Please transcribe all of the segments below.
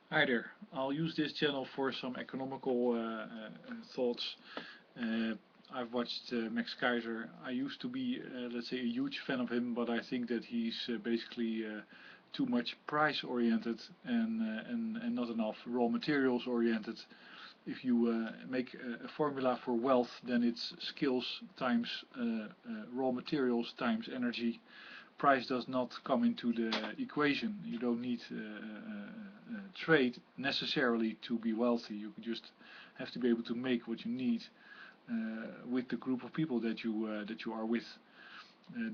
Hi there. I'll use this channel for some economical thoughts. Uh, I've watched Max Keiser. I used to be, let's say, a huge fan of him, but I think that he's basically too much price oriented and not enough raw materials oriented. If you make a formula for wealth, then it's skills times raw materials times energy. Price does not come into the equation. You don't need trade necessarily to be wealthy. You just have to be able to make what you need with the group of people that you are with.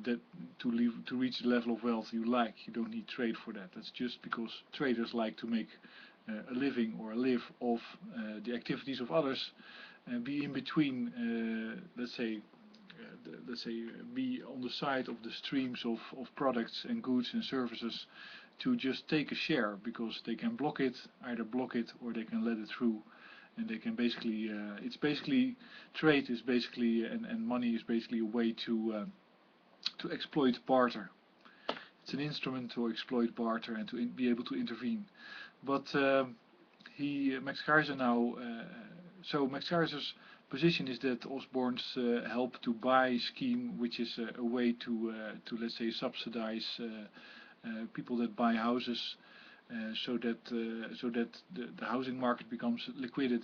That to reach the level of wealth you like, you don't need trade for that. That's just because traders like to make a living or live off the activities of others, and be in between, let's say, be on the side of the streams of products and goods and services to just take a share because they can either block it or they can let it through, and they can basically, it's basically, trade is basically, and money is basically a way to exploit barter. It's an instrument to exploit barter and to be able to intervene. But Max Keiser now, so Max Keiser's position is that Osborne's help to buy scheme, which is a way to let's say subsidize people that buy houses, so that the housing market becomes liquid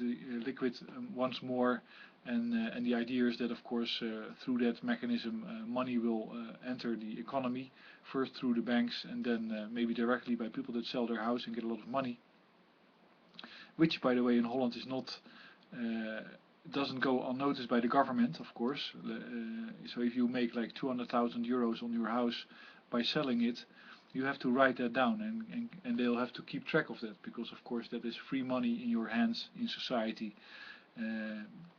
once more, and the idea is that of course through that mechanism money will enter the economy, first through the banks and then maybe directly by people that sell their house and get a lot of money, which by the way in Holland is not uh, doesn't go unnoticed by the government, of course. So if you make like 200,000 euros on your house by selling it, you have to write that down, and they'll have to keep track of that, because of course that is free money in your hands in society,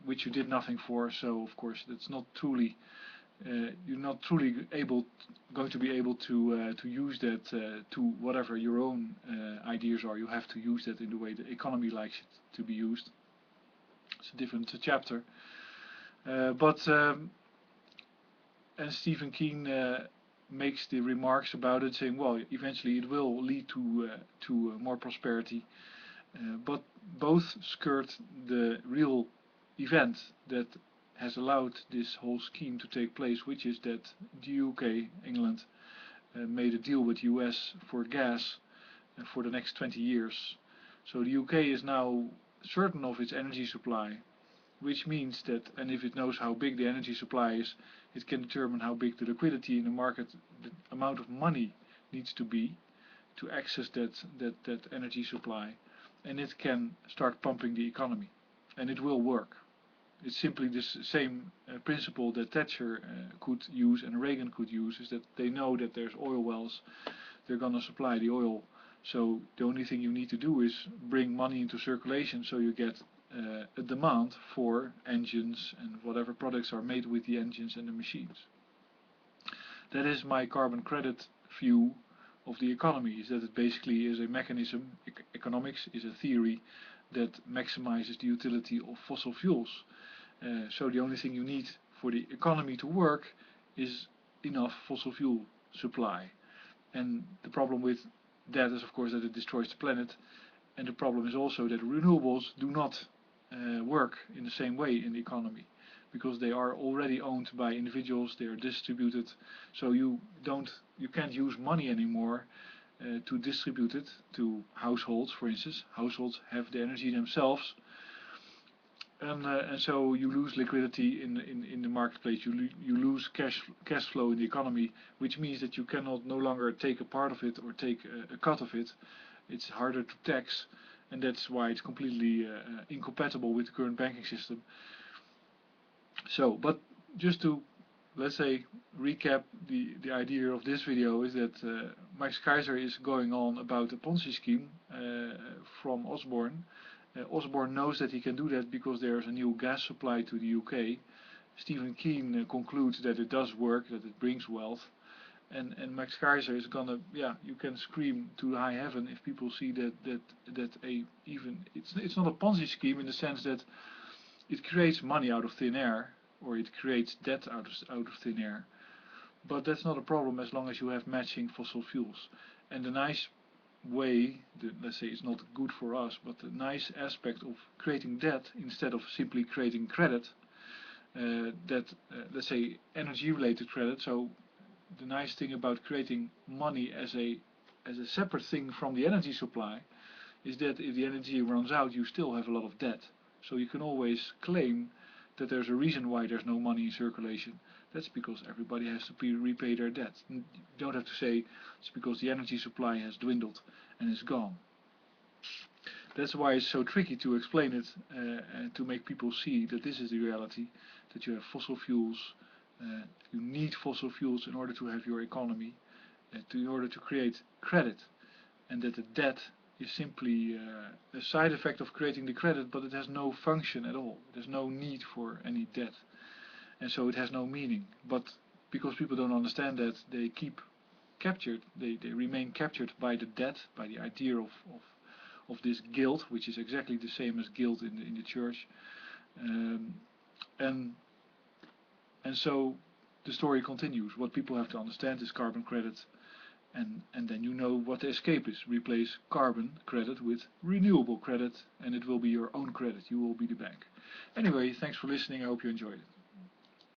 which you did nothing for. So of course that's not truly, you're not truly going to be able to use that to whatever your own ideas are. You have to use that in the way the economy likes it to be used. It's a different chapter. But And Stephen Keen makes the remarks about it, saying, well, eventually it will lead to more prosperity, but both skirt the real event that has allowed this whole scheme to take place, which is that the UK, England, made a deal with the US for gas for the next 20 years. So the UK is now certain of its energy supply, which means that, and if it knows how big the energy supply is, it can determine how big the liquidity in the market, the amount of money needs to be to access that energy supply, and it can start pumping the economy, and it will work. It's simply the same principle that Thatcher could use and Reagan could use, is that they know that there's oil wells, they're gonna supply the oil. So the only thing you need to do is bring money into circulation, so you get a demand for engines and whatever products are made with the engines and the machines. That is my carbon credit view of the economy, is that it basically is a mechanism. Economics is a theory that maximizes the utility of fossil fuels. So the only thing you need for the economy to work is enough fossil fuel supply. And the problem with that is of course that it destroys the planet, and the problem is also that renewables do not work in the same way in the economy, because they are already owned by individuals, they are distributed, so you can't use money anymore to distribute it to households. For instance, households have the energy themselves, and so you lose liquidity in the marketplace. You lose cash flow in the economy, which means that you cannot no longer take a part of it or take a cut of it. It's harder to tax, and that's why it's completely incompatible with the current banking system. So, but just to, let's say, recap the idea of this video, is that Max Keiser is going on about a Ponzi scheme from Osborne. Osborne knows that he can do that because there is a new gas supply to the UK. Stephen Keen concludes that it does work, that it brings wealth, and Max Keiser is gonna, yeah, you can scream to high heaven if people see that it's not a Ponzi scheme in the sense that it creates money out of thin air, or it creates debt out of thin air, but that's not a problem as long as you have matching fossil fuels. And the nice way, let's say it's not good for us, but the nice aspect of creating debt instead of simply creating credit, let's say energy related credit. So the nice thing about creating money as a separate thing from the energy supply is that if the energy runs out, you still have a lot of debt. So you can always claim that there's a reason why there's no money in circulation. That's because everybody has to repay their debt. You don't have to say it's because the energy supply has dwindled and is gone. That's why it's so tricky to explain it and to make people see that this is the reality, that you have fossil fuels, you need fossil fuels in order to have your economy, in order to create credit, and that the debt is simply a side effect of creating the credit, but it has no function at all. There's no need for any debt, and so it has no meaning. But because people don't understand that, they keep captured, they remain captured by the debt, by the idea of this guilt, which is exactly the same as guilt in the church, and so the story continues. What people have to understand is carbon credit, and then you know what the escape is. Replace carbon credit with renewable credit, and it will be your own credit. You will be the bank. Anyway, thanks for listening. I hope you enjoyed it.